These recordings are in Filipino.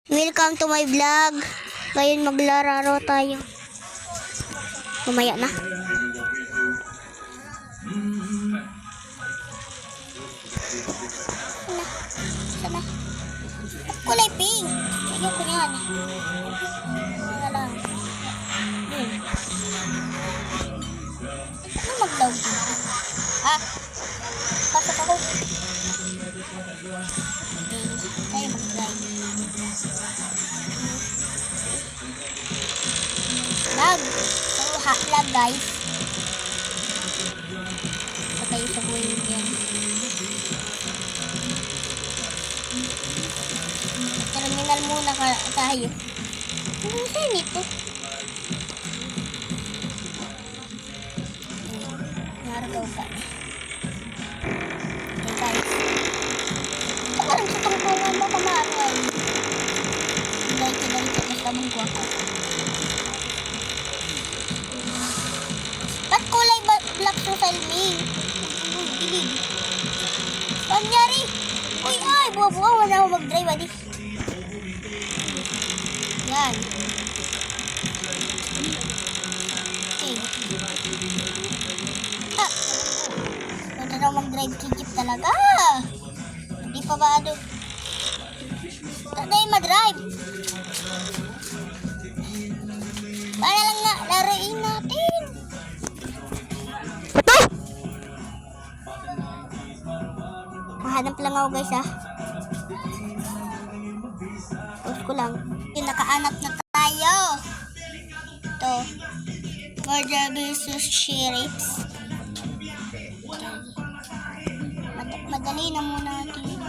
Welcome to my vlog. Ngayon maglararo tayo. Mamaya na. Sana. Kulay pink. Tignan ko yan. Sana lang. Ano mag-vlog? Pasok ako. Okay, tayo mag-drive. Lag. So, lag guys. Patay sa buhay yan. Terminal muna tayo. Ano saan ito? Naragaw ka. Okay guys. Ito ka rin sa tungtungan mo kamaray. Dahil sa kasabong ko ako. Ba't kulay black profile me? Dilig. Panyari! Uy, ay! Buwa-buwa. Wala ako mag-drive, adi. Yan. Okay. Wala na mag-drive kikip talaga. Hindi pa ba ano? Taday mag-drive. Para lang nga, laruin natin. Ito! Mahanap lang ako guys Post ko lang. Nakaanap na tayo. Ito. Murder versus Sheriffs. Madali na muna natin.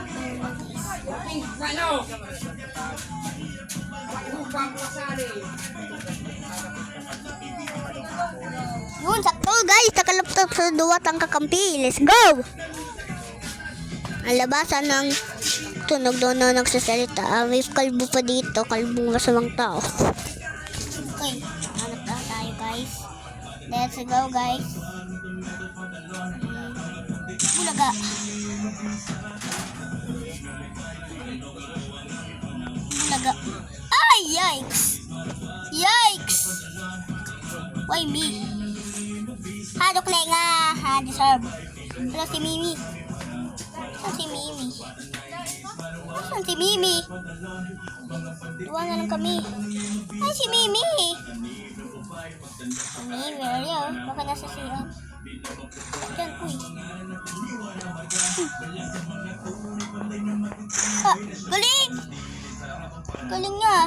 Yun, sakto guys. Nakalaptop sa duwat ang kakampi. Let's go! Ang labasan ng tunog doon na nagsasalita. May kalbo pa dito. Kalbong masamang tao. Okay. Hanap na tayo guys. Let's go guys. Bulaga. Bulaga. Ay! Yikes! Yikes! Why me? Hadok na nga. Deserve. Pero si Mimi. Saan si Mimi? Saan si Mimi? Duwa na lang kami. Ay, si Mimi! Mimi, where are you? Baka nasa siyan. Diyan, uy. Galing! Galing niya.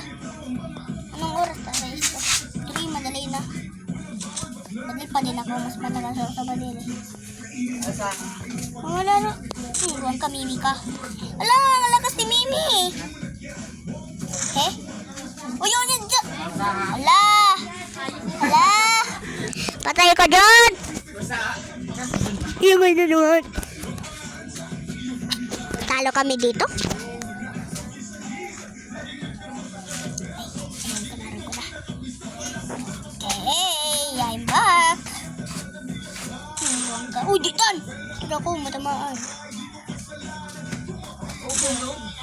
Anong oras na guys? 3, madali na. Madali pa din ako. Mas madalas ako sa madali. Wala na. Huwag ka, Mimi ka. Ala, nalakas ni Mimi. Uy, yun yan dyan. Ala. Ala. Patay ka dyan. Yung may nanuhan. Talo kami dito. Okay, I'm back. Uy, ditan. Hindi ako matamaan.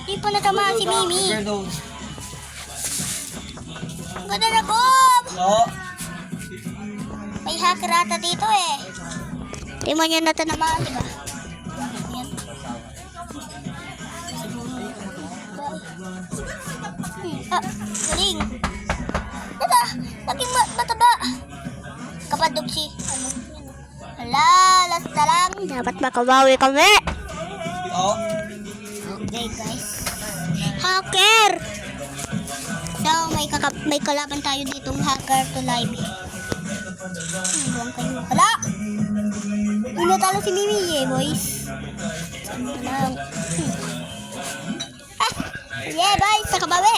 Hindi pa natamaan si Mimi. Ganda na ko. May hacker ata dito eh. Hindi mo niya natanamaan, diba? Yan. Galing. Diba? Laging mataba. Kapadog si. Hala, last na lang. Dapat makabawi kami. Okay guys. Hacker! So, may kalaban tayo ditong hacker to live. Buwang kayo. Hala! Inatalo si Mimi boys. Lang. Yeah, boys. Nakabawi.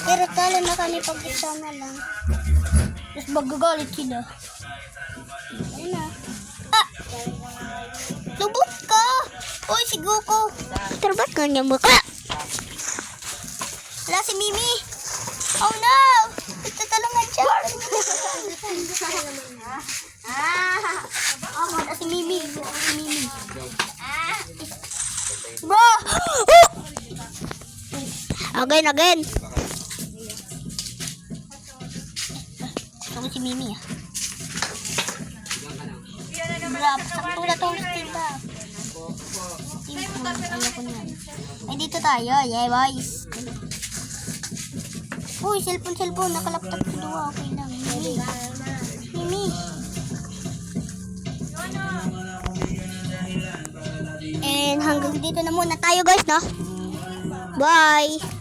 Pero talo na kami pag isa na lang. Tapos magagalit sila. Ayun na. Lubot ka! Uy, si Goku! Pero ba't kanyang mukha? Wala si Mimi! Oh no! Nagtatalungan siya! Wala si Mimi! Si Mimi! Bro! Again. Gusto ko si Mimi ah. Brap, sakto na tong steam ba? Ayoko na. Ay, dito tayo. Yeah, boys. Uy, cellphone. Nakalaptop ko doon. Okay lang. Mimi. And hanggang dito na muna tayo guys, no? Bye!